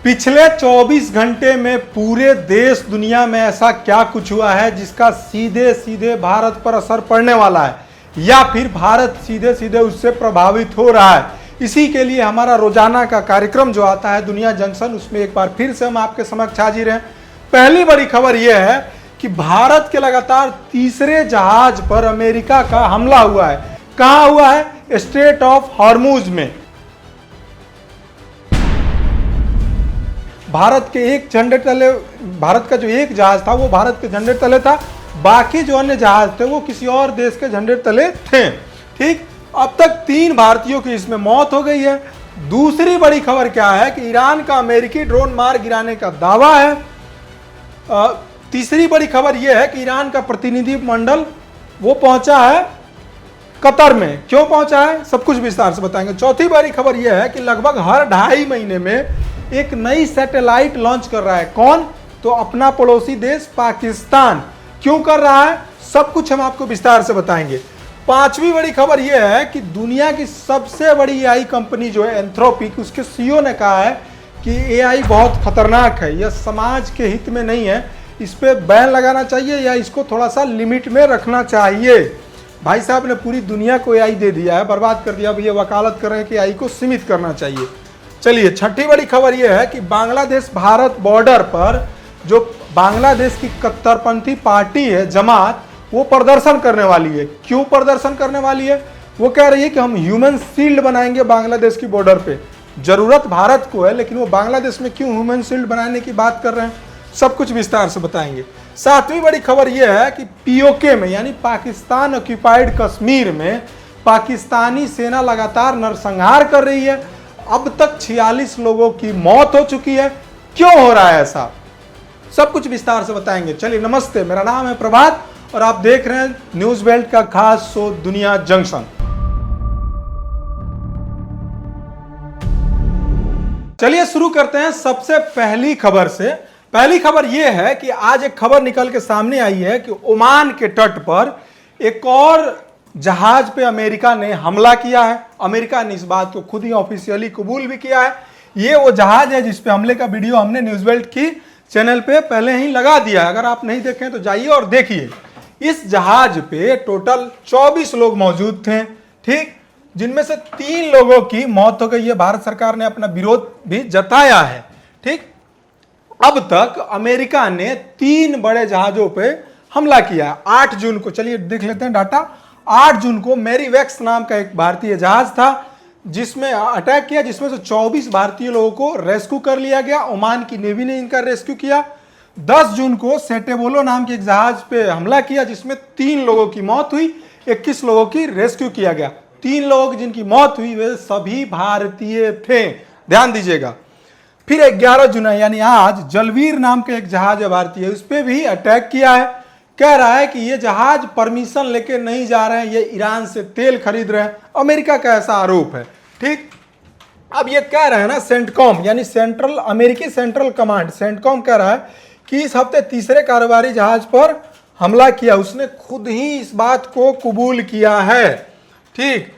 पिछले 24 घंटे में पूरे देश दुनिया में ऐसा क्या कुछ हुआ है जिसका सीधे सीधे भारत पर असर पड़ने वाला है या फिर भारत सीधे सीधे उससे प्रभावित हो रहा है। इसी के लिए हमारा रोजाना का कार्यक्रम जो आता है दुनिया जंक्शन, उसमें एक बार फिर से हम आपके समक्ष हाजिर हैं। पहली बड़ी खबर यह है कि भारत के लगातार तीसरे जहाज पर अमेरिका का हमला हुआ है। कहां हुआ है? स्ट्रेट ऑफ हॉर्मुज में। भारत के एक झंडे तले, भारत का जो एक जहाज था वो भारत के झंडे तले था, बाकी जो अन्य जहाज थे वो किसी और देश के झंडे तले थे। ठीक, अब तक 3 भारतीयों की इसमें मौत हो गई है। दूसरी बड़ी खबर क्या है कि ईरान का अमेरिकी ड्रोन मार गिराने का दावा है। तीसरी बड़ी खबर यह है कि ईरान का प्रतिनिधि मंडल वो पहुंचा है कतर में। क्यों पहुंचा है, सब कुछ विस्तार से बताएंगे। चौथी बड़ी खबर यह है कि लगभग हर 2.5 महीने में एक नई सैटेलाइट लॉन्च कर रहा है। कौन? तो अपना पड़ोसी देश पाकिस्तान। क्यों कर रहा है, सब कुछ हम आपको विस्तार से बताएंगे। पांचवी बड़ी खबर यह है कि दुनिया की सबसे बड़ी एआई कंपनी जो है एंथ्रोपिक, उसके सीईओ ने कहा है कि एआई बहुत खतरनाक है, यह समाज के हित में नहीं है, इस पे बैन लगाना चाहिए या इसको थोड़ा सा लिमिट में रखना चाहिए। भाई साहब ने पूरी दुनिया को एआई दे दिया है, बर्बाद कर दिया। अब ये वकालत कर रहे हैं कि एआई को सीमित करना चाहिए। चलिए, छठी बड़ी खबर यह है कि बांग्लादेश भारत बॉर्डर पर जो बांग्लादेश की कट्टरपंथी पार्टी है जमात, वो प्रदर्शन करने वाली है। क्यों प्रदर्शन करने वाली है? वो कह रही है कि हम ह्यूमन शील्ड बनाएंगे बांग्लादेश की बॉर्डर पे। जरूरत भारत को है, लेकिन वो बांग्लादेश में क्यों ह्यूमन शील्ड बनाने की बात कर रहे हैं, सब कुछ विस्तार से बताएंगे। सातवीं बड़ी खबर यह है कि पीओके में यानी पाकिस्तान ऑक्यूपाइड कश्मीर में पाकिस्तानी सेना लगातार नरसंहार कर रही है। अब तक 46 लोगों की मौत हो चुकी है। क्यों हो रहा है ऐसा, सब कुछ विस्तार से बताएंगे। चलिए, नमस्ते, मेरा नाम है प्रभात और आप देख रहे हैं न्यूज बेल्ट का खास शो दुनिया जंक्शन। चलिए शुरू करते हैं सबसे पहली खबर से। पहली खबर यह है कि आज एक खबर निकल के सामने आई है कि ओमान के तट पर एक और जहाज पे अमेरिका ने हमला किया है। अमेरिका ने इस बात को खुद ही ऑफिशियली कबूल भी किया है। ये वो जहाज है जिस पे हमले का वीडियो हमने न्यूज बेल्ट की चैनल पे पहले ही लगा दिया है। अगर आप नहीं देखें तो जाइए और देखिए। इस जहाज पे टोटल 24 लोग मौजूद थे, ठीक, जिनमें से 3 लोगों की मौत हो गई है। भारत सरकार ने अपना विरोध भी जताया है। ठीक, अब तक अमेरिका ने 3 बड़े जहाजों पे हमला किया है। 8 जून को, चलिए देख लेते हैं डाटा। 8 जून को मैरीवेक्स नाम का एक भारतीय जहाज था जिसमें अटैक किया, जिसमें से 24 भारतीय लोगों को रेस्क्यू कर लिया गया। ओमान की नेवी ने इनका रेस्क्यू किया। 10 जून को सेटेबोलो नाम के एक जहाज पे हमला किया जिसमें 3 लोगों की मौत हुई, 21 लोगों की रेस्क्यू किया गया। 3 लोग जिनकी मौत हुई वे सभी भारतीय थे, ध्यान दीजिएगा। फिर 11 जुलाई यानी आज जलवीर नाम का एक जहाज है भारतीय, उस पर भी अटैक किया है। कह रहा है कि ये जहाज परमिशन लेके नहीं जा रहे हैं, ये ईरान से तेल खरीद रहे हैं। अमेरिका का ऐसा आरोप है। ठीक, अब ये कह रहे हैं ना, सेंटकॉम यानी सेंट्रल अमेरिकी सेंट्रल कमांड, सेंटकॉम कह रहा है कि इस हफ्ते तीसरे कारोबारी जहाज पर हमला किया। उसने खुद ही इस बात को कबूल किया है। ठीक,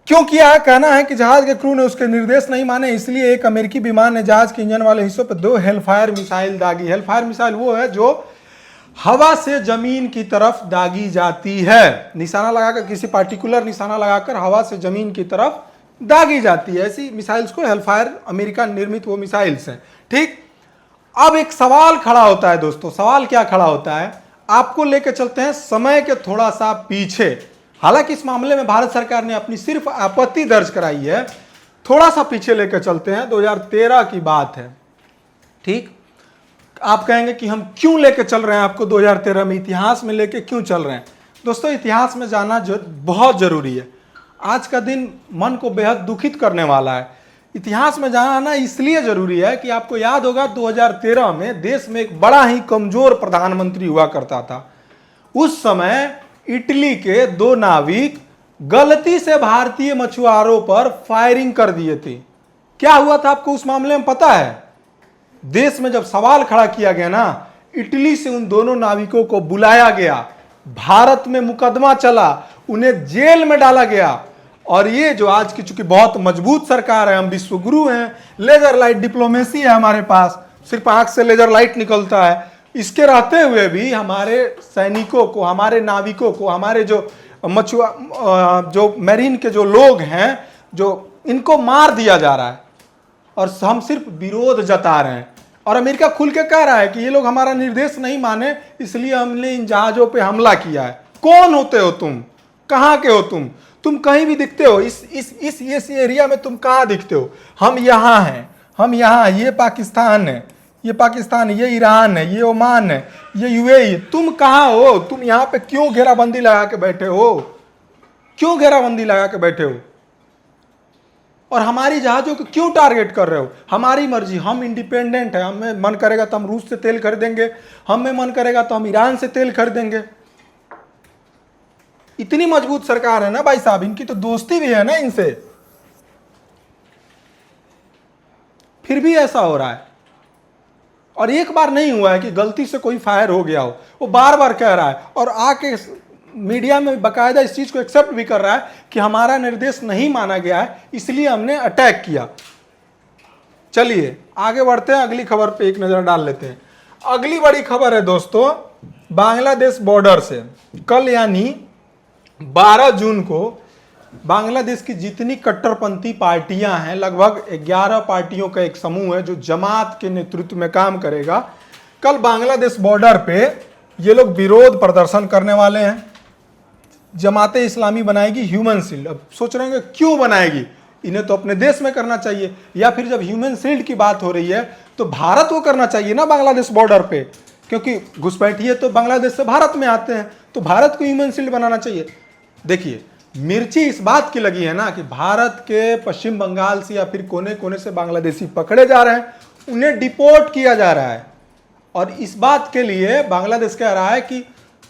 क्यों किया है? कहना है कि जहाज के क्रू ने उसके निर्देश नहीं माने, इसलिए एक अमेरिकी विमान ने जहाज के इंजन वाले हिस्सों पर 2 हेलफायर मिसाइल दागी। हेलफायर मिसाइल वो है जो हवा से जमीन की तरफ दागी जाती है। निशाना लगाकर, किसी पार्टिकुलर निशाना लगाकर हवा से जमीन की तरफ दागी जाती है। ऐसी मिसाइल्स को हेलफायर, अमेरिका निर्मित वो मिसाइल्स हैं। ठीक, अब एक सवाल खड़ा होता है दोस्तों। सवाल क्या खड़ा होता है, आपको लेकर चलते हैं समय के थोड़ा सा पीछे। हालांकि इस मामले में भारत सरकार ने अपनी सिर्फ आपत्ति दर्ज कराई है। थोड़ा सा पीछे लेकर चलते हैं, 2013 की बात है। ठीक, आप कहेंगे कि हम क्यों लेकर चल रहे हैं आपको 2013 में, इतिहास में लेकर क्यों चल रहे हैं? दोस्तों, इतिहास में जाना बहुत जरूरी है। आज का दिन मन को बेहद दुखित करने वाला है। इतिहास में जाना इसलिए जरूरी है कि आपको याद होगा 2013 में देश में एक बड़ा ही कमजोर प्रधानमंत्री हुआ करता था। उस समय इटली के 2 नाविक गलती से भारतीय मछुआरों पर फायरिंग कर दिए थे। क्या हुआ था आपको उस मामले में पता है? देश में जब सवाल खड़ा किया गया ना, इटली से उन दोनों नाविकों को बुलाया गया, भारत में मुकदमा चला, उन्हें जेल में डाला गया। और ये जो आज की चूंकि बहुत मजबूत सरकार है, हम विश्वगुरु हैं, लेजर लाइट डिप्लोमेसी है हमारे पास, सिर्फ आंख से लेजर लाइट निकलता है, इसके रहते हुए भी हमारे सैनिकों को, हमारे नाविकों को, हमारे जो जो मैरीन के जो लोग हैं, जो इनको मार दिया जा रहा है और हम सिर्फ विरोध जता रहे हैं। और अमेरिका खुल के कह रहा है कि ये लोग हमारा निर्देश नहीं माने, इसलिए हमने इन जहाजों पे हमला किया है। कौन होते हो तुम? कहाँ के हो तुम कहीं भी दिखते हो? इस एरिया में तुम कहाँ दिखते हो? हम यहाँ हैं, हम यहाँ, ये पाकिस्तान है, ये पाकिस्तान, ये ईरान है, ये ओमान है, ये यूएई। तुम कहाँ हो? तुम यहाँ पे क्यों घेराबंदी लगा के बैठे हो? क्यों घेराबंदी लगा के बैठे हो? और हमारी जहाजों को क्यों टारगेट कर रहे हो? हमारी मर्जी, हम इंडिपेंडेंट है, हमें मन करेगा तो हम रूस से तेल खरीदेंगे, हमें मन करेगा तो हम ईरान से तेल खरीदेंगे। इतनी मजबूत सरकार है ना भाई साहब, इनकी तो दोस्ती भी है ना इनसे, फिर भी ऐसा हो रहा है। और एक बार नहीं हुआ है कि गलती से कोई फायर हो गया हो, वो बार बार कह रहा है और आके मीडिया में बाकायदा इस चीज को एक्सेप्ट भी कर रहा है कि हमारा निर्देश नहीं माना गया है, इसलिए हमने अटैक किया। चलिए आगे बढ़ते हैं, अगली खबर पे एक नजर डाल लेते हैं। अगली बड़ी खबर है दोस्तों, बांग्लादेश बॉर्डर से। कल यानी 12 जून को बांग्लादेश की जितनी कट्टरपंथी पार्टियां हैं, लगभग 11 पार्टियों का एक समूह है जो जमात के नेतृत्व में काम करेगा। कल बांग्लादेश बॉर्डर पे ये लोग विरोध प्रदर्शन करने वाले हैं। जमाते इस्लामी बनाएगी ह्यूमन शील्ड। अब सोच रहे हैं क्यों बनाएगी, इन्हें तो अपने देश में करना चाहिए, या फिर जब ह्यूमन शील्ड की बात हो रही है तो भारत को करना चाहिए ना बांग्लादेश बॉर्डर पे, क्योंकि घुसपैठिए तो बांग्लादेश से भारत में आते हैं, तो भारत को ह्यूमन शील्ड बनाना चाहिए। देखिए मिर्ची इस बात की लगी है ना कि भारत के पश्चिम बंगाल से या फिर कोने कोने से बांग्लादेशी पकड़े जा रहे हैं, उन्हें डिपोर्ट किया जा रहा है, और इस बात के लिए बांग्लादेश कह रहा है कि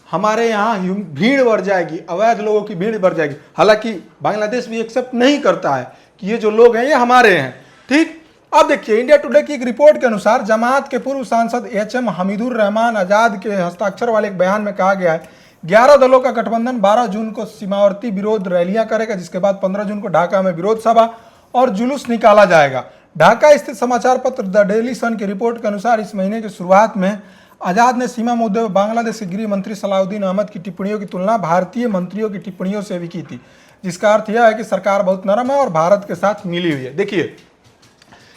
हमारे यहाँ भीड़ बढ़ जाएगी, अवैध लोगों की भीड़ बढ़ जाएगी। हालांकि बांग्लादेश भी एक्सेप्ट नहीं करता है कि ये जो लोग हैं ये हमारे हैं। ठीक, अब देखिए इंडिया टुडे की एक रिपोर्ट के अनुसार जमात के पूर्व सांसद एचएम हमीदुर रहमान आजाद के हस्ताक्षर वाले एक बयान में कहा गया है 11 दलों का गठबंधन 12 जून को सीमावर्ती विरोध रैलियां करेगा, जिसके बाद 15 जून को ढाका में विरोध सभा और जुलूस निकाला जाएगा। ढाका स्थित समाचार पत्र द डेली सन की रिपोर्ट के अनुसार इस महीने की शुरुआत में आजाद ने सीमा मुद्दे पर बांग्लादेश के गृह मंत्री सलाउद्दीन अहमद की टिप्पणियों की तुलना भारतीय मंत्रियों की टिप्पणियों से भी की थी, जिसका अर्थ यह है कि सरकार बहुत नरम है और भारत के साथ मिली हुई है। देखिए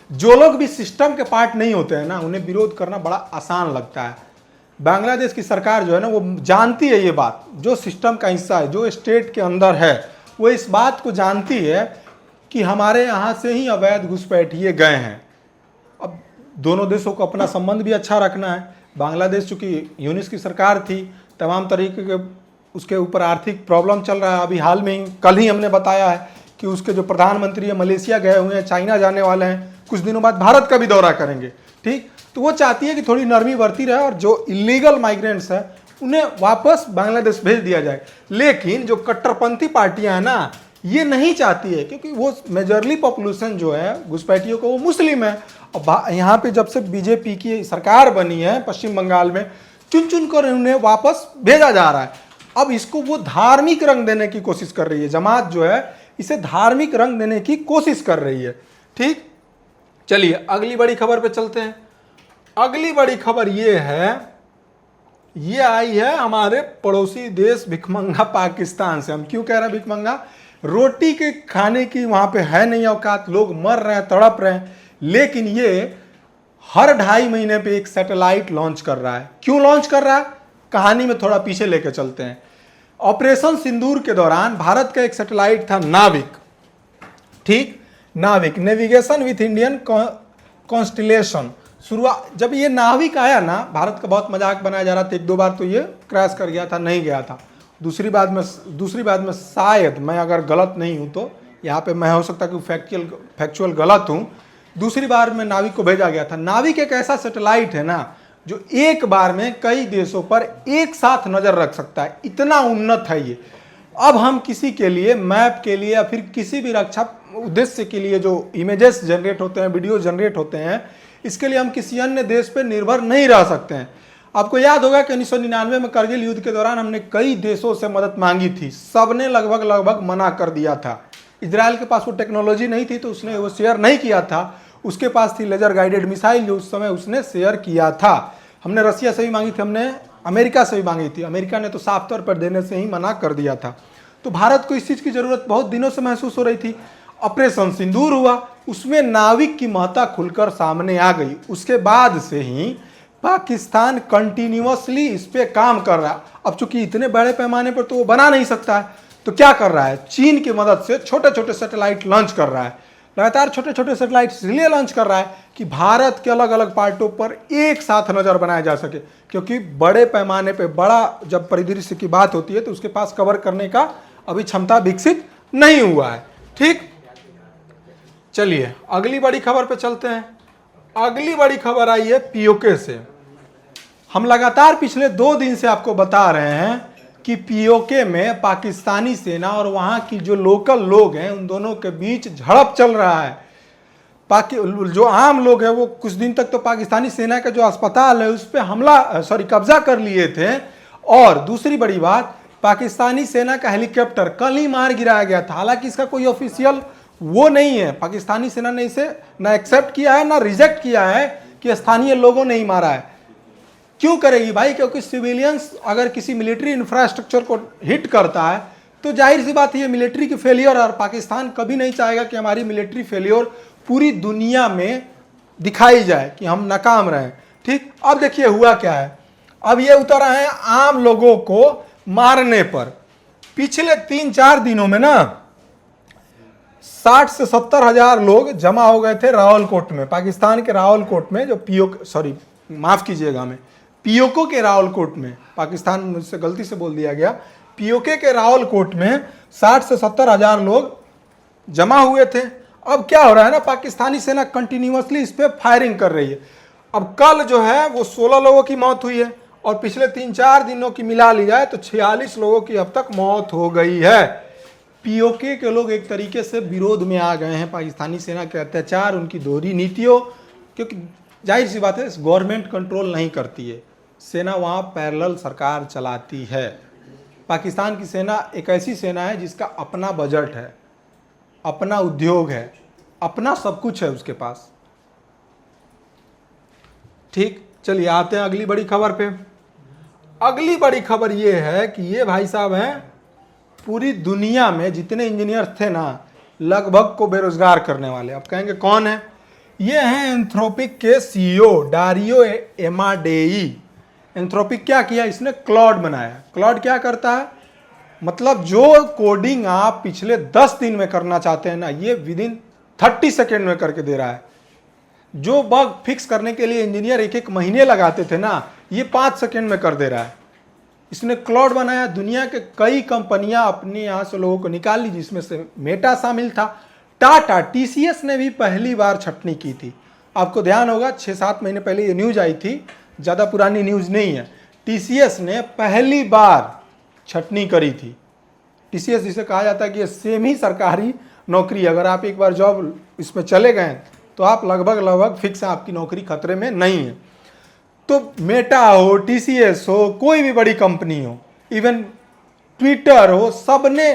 जो लोग भी सिस्टम के पार्ट नहीं होते हैं ना, उन्हें विरोध करना बड़ा आसान लगता है। बांग्लादेश की सरकार जो है ना, वो जानती है ये बात, जो सिस्टम का हिस्सा है, जो स्टेट के अंदर है, वो इस बात को जानती है कि हमारे यहाँ से ही अवैध घुसपैठिए गए हैं। अब दोनों देशों को अपना संबंध भी अच्छा रखना है। बांग्लादेश चूँकि यूनिस की सरकार थी, तमाम तरीके के उसके ऊपर आर्थिक प्रॉब्लम चल रहा है। अभी हाल में ही, कल ही हमने बताया है कि उसके जो प्रधानमंत्री है मलेशिया गए हुए हैं, चाइना जाने वाले हैं, कुछ दिनों बाद भारत का भी दौरा करेंगे। ठीक, तो वो चाहती है कि थोड़ी नरमी बरती रहे और जो इलीगल माइग्रेंट्स हैं उन्हें वापस बांग्लादेश भेज दिया जाए। लेकिन जो कट्टरपंथी पार्टियां हैं ना, ये नहीं चाहती है, क्योंकि वो मेजरली पॉपुलेशन जो है घुसपैठियों को वो मुस्लिम है। और यहाँ पे जब से बीजेपी की सरकार बनी है पश्चिम बंगाल में, चुन चुन कर उन्हें वापस भेजा जा रहा है। अब इसको वो धार्मिक रंग देने की कोशिश कर रही है, जमात जो है इसे धार्मिक रंग देने की कोशिश कर रही है। ठीक, चलिए अगली बड़ी खबर पे चलते हैं। अगली बड़ी खबर ये है, ये आई है हमारे पड़ोसी देश भिखमंगा पाकिस्तान से। हम क्यों कह रहे हैं भिखमंगा? रोटी के खाने की वहां पे है नहीं औकात, लोग मर रहे हैं, तड़प रहे हैं, लेकिन ये हर 2.5 महीने पे एक सैटेलाइट लॉन्च कर रहा है। क्यों लॉन्च कर रहा है? कहानी में थोड़ा पीछे लेकर चलते हैं। ऑपरेशन सिंदूर के दौरान भारत का एक सैटेलाइट था नाविक। ठीक, नाविक, नेविगेशन विथ इंडियन कॉन्स्टिलेशन। शुरुआत जब ये नाविक आया ना, भारत का बहुत मजाक बनाया जा रहा था, 1-2 बार तो ये क्रैश कर गया था, नहीं गया था। दूसरी बात में शायद मैं अगर गलत नहीं हूं तो यहाँ पे मैं हो सकता कि फैक्चुअल गलत हूं, दूसरी बार में नाविक को भेजा गया था। नाविक एक ऐसा सैटेलाइट है ना जो एक बार में कई देशों पर एक साथ नजर रख सकता है, इतना उन्नत है ये। अब हम किसी के लिए मैप के लिए या फिर किसी भी रक्षा उद्देश्य के लिए जो इमेजेस जनरेट होते हैं, वीडियो जनरेट होते हैं, इसके लिए हम किसी अन्य देश पर निर्भर नहीं रह सकते हैं। आपको याद होगा कि 1999 में करगिल युद्ध के दौरान हमने कई देशों से मदद मांगी थी, सबने लगभग मना कर दिया था। इजराइल के पास वो टेक्नोलॉजी नहीं थी तो उसने वो शेयर नहीं किया था। उसके पास थी लेजर गाइडेड मिसाइल जो उस समय उसने शेयर किया था। हमने रसिया से भी मांगी थी, हमने अमेरिका से भी मांगी थी, अमेरिका ने तो साफ तौर पर देने से ही मना कर दिया था। तो भारत को इस चीज़ की ज़रूरत बहुत दिनों से महसूस हो रही थी। ऑपरेशन सिंदूर हुआ, उसमें नाविक की महत्ता खुलकर सामने आ गई। उसके बाद से ही पाकिस्तान कंटिन्यूअसली इस पे काम कर रहा है। अब चूंकि इतने बड़े पैमाने पर तो वो बना नहीं सकता है, तो क्या कर रहा है, चीन की मदद से छोटे छोटे सैटेलाइट लॉन्च कर रहा है। लगातार छोटे छोटे सैटेलाइट इसलिए लॉन्च कर रहा है कि भारत के अलग अलग पार्टों पर एक साथ नजर बनाया जा सके, क्योंकि बड़े पैमाने पे बड़ा जब परिदृश्य की बात होती है तो उसके पास कवर करने का अभी क्षमता विकसित नहीं हुआ है। ठीक, चलिए अगली बड़ी खबर पे चलते हैं। अगली बड़ी खबर आई है पीओके से। हम लगातार पिछले 2 दिन से आपको बता रहे हैं कि पीओके में पाकिस्तानी सेना और वहां की जो लोकल लोग हैं उन दोनों के बीच झड़प चल रहा है। जो आम लोग हैं वो कुछ दिन तक तो पाकिस्तानी सेना का जो अस्पताल है उस पर कब्जा कर लिए थे। और दूसरी बड़ी बात, पाकिस्तानी सेना का हेलीकॉप्टर कल ही मार गिराया गया था। हालांकि इसका कोई ऑफिशियल वो नहीं है, पाकिस्तानी सेना ने इसे ना एक्सेप्ट किया है ना रिजेक्ट किया है कि स्थानीय लोगों ने ही मारा है। क्यों करेगी भाई, क्योंकि सिविलियंस अगर किसी मिलिट्री इंफ्रास्ट्रक्चर को हिट करता है तो जाहिर सी बात है मिलिट्री की फेलियर, और पाकिस्तान कभी नहीं चाहेगा कि हमारी मिलिट्री फेलियर पूरी दुनिया में दिखाई जाए कि हम नाकाम रहे। ठीक, अब देखिए हुआ क्या है। अब ये उतर आए हैं आम लोगों को मारने पर। पिछले 3-4 दिनों में ना 60 से 70 हजार लोग जमा हो गए थे रावलकोट में, पाकिस्तान के रावलकोट में, जो माफ कीजिएगा हमें पीओके के रावलकोट में, पाकिस्तान मुझसे गलती से बोल दिया गया, पीओके के रावलकोट में 60 से 70 हजार लोग जमा हुए थे। अब क्या हो रहा है ना, पाकिस्तानी सेना कंटिन्यूअसली इस पे फायरिंग कर रही है। अब कल जो है वो 16 लोगों की मौत हुई है और पिछले 3-4 दिनों की मिला ली जाए तो 46 लोगों की अब तक मौत हो गई है। पीओके के लोग एक तरीके से विरोध में आ गए हैं पाकिस्तानी सेना के अत्याचार, उनकी दोहरी नीतियों, क्योंकि जाहिर सी बात है गवर्नमेंट कंट्रोल नहीं करती है, सेना वहाँ पैरेलल सरकार चलाती है। पाकिस्तान की सेना एक ऐसी सेना है जिसका अपना बजट है, अपना उद्योग है, अपना सब कुछ है उसके पास। ठीक, चलिए आते हैं अगली बड़ी खबर पे। अगली बड़ी खबर ये है कि ये भाई साहब हैं पूरी दुनिया में जितने इंजीनियर्स थे ना लगभग को बेरोजगार करने वाले। आप कहेंगे कौन है, ये हैं एंथ्रोपिक के सीईओ डारियो एमाडेई। एंथ्रोपिक क्या किया, इसने क्लाउड बनाया। क्लाउड क्या करता है, मतलब जो कोडिंग आप पिछले 10 दिन में करना चाहते हैं ना, ये विदिन 30 सेकेंड में करके दे रहा है। जो बग फिक्स करने के लिए इंजीनियर 1-1 महीने लगाते थे ना, ये 5 सेकेंड में कर दे रहा है। इसने क्लाउड बनाया। दुनिया के कई कंपनियां अपने यहाँ से लोगों को निकाल ली, जिसमें से मेटा शामिल था, टाटा, टीसीएस ने भी पहली बार छटनी की थी। आपको ध्यान होगा 6-7 महीने पहले ये न्यूज आई थी, ज़्यादा पुरानी न्यूज नहीं है। टीसीएस ने पहली बार छटनी करी थी। टीसीएस जिसे कहा जाता है कि ये सेमी सरकारी नौकरी, अगर आप एक बार जॉब इसमें चले गए तो आप लगभग फिक्स है, आपकी नौकरी खतरे में नहीं है। तो मेटा हो, टीसीएस हो, कोई भी बड़ी कंपनी हो, इवन ट्विटर हो, सबने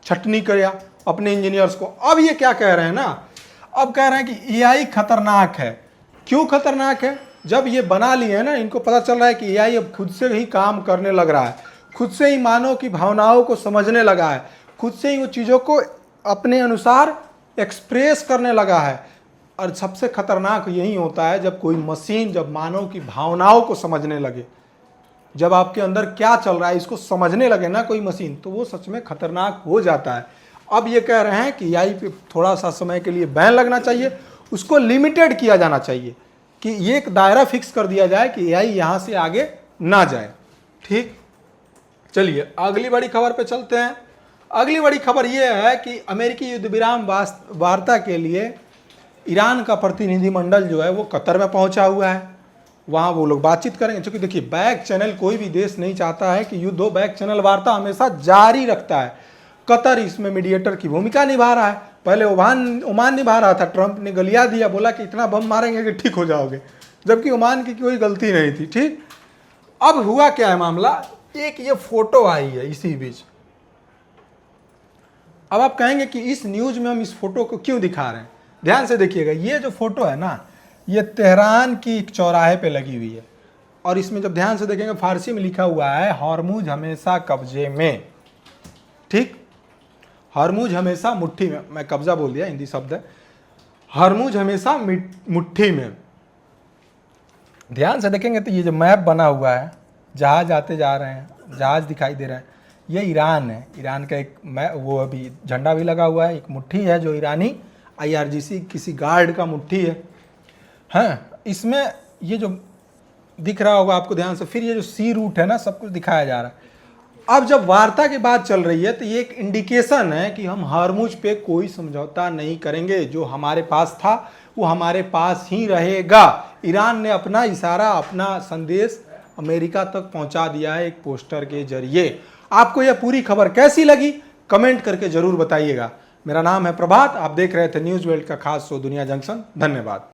छटनी किया अपने इंजीनियर्स को। अब ये क्या कह रहे हैं ना, अब कह रहे हैं कि एआई खतरनाक है। क्यों खतरनाक है, जब ये बना लिए है ना, इनको पता चल रहा है कि एआई अब खुद से ही काम करने लग रहा है, खुद से ही मानव की भावनाओं को समझने लगा है, खुद से ही वो चीज़ों को अपने अनुसार एक्सप्रेस करने लगा है। और सबसे खतरनाक यही होता है जब कोई मशीन जब मानव की भावनाओं को समझने लगे, जब आपके अंदर क्या चल रहा है इसको समझने लगे ना कोई मशीन, तो वो सच में खतरनाक हो जाता है। अब ये कह रहे हैं कि एआई पे थोड़ा सा समय के लिए बैन लगना चाहिए, उसको लिमिटेड किया जाना चाहिए, कि ये एक दायरा फिक्स कर दिया जाए कि एआई यहाँ से आगे ना जाए। ठीक, चलिए अगली बड़ी खबर पे चलते हैं। अगली बड़ी खबर ये है कि अमेरिकी युद्ध विराम वार्ता के लिए ईरान का प्रतिनिधिमंडल जो है वो कतर में पहुंचा हुआ है। वहाँ वो लोग बातचीत करेंगे, क्योंकि देखिए बैक चैनल कोई भी देश नहीं चाहता है कि युद्ध हो, बैक चैनल वार्ता हमेशा जारी रखता है। कतर इसमें मीडिएटर की भूमिका निभा रहा है। पहले ओमान निभा रहा था, ट्रंप ने गलिया दिया, बोला कि इतना बम मारेंगे कि ठीक हो जाओगे, जबकि ओमान की कोई गलती नहीं थी। ठीक, अब हुआ क्या है मामला, एक ये फोटो आई है इसी बीच, अब आप कहेंगे कि इस न्यूज में हम इस फोटो को क्यों दिखा रहे हैं। ध्यान से देखिएगा, ये जो फोटो है ना, ये तेहरान की एक चौराहे पे लगी हुई है और इसमें जब ध्यान से देखेंगे फारसी में लिखा हुआ है हॉर्मुज हमेशा कब्जे में। ठीक, हॉर्मुज हमेशा मुट्ठी में, मैं कब्जा बोल दिया, हिंदी शब्द है, हॉर्मुज हमेशा मुट्ठी में। ध्यान से देखेंगे तो ये जो मैप बना हुआ है, जहाज आते जा रहे हैं, जहाज दिखाई दे रहे हैं, ये ईरान है। ईरान का एक वो अभी झंडा भी लगा हुआ है, एक मुट्ठी है जो ईरानी IRGC किसी गार्ड का मुट्ठी है। हाँ, इसमें ये जो दिख रहा होगा आपको ध्यान से, फिर ये जो सी रूट है ना, सब कुछ दिखाया जा रहा है। अब जब वार्ता की बात चल रही है तो ये एक इंडिकेशन है कि हम हॉर्मुज पे कोई समझौता नहीं करेंगे। जो हमारे पास था वो हमारे पास ही रहेगा। ईरान ने अपना इशारा, अपना संदेश अमेरिका तक पहुंचा दिया है एक पोस्टर के जरिए। आपको यह पूरी खबर कैसी लगी कमेंट करके जरूर बताइएगा। मेरा नाम है प्रभात, आप देख रहे थे न्यूज़ वर्ल्ड का खास शो दुनिया जंक्शन। धन्यवाद।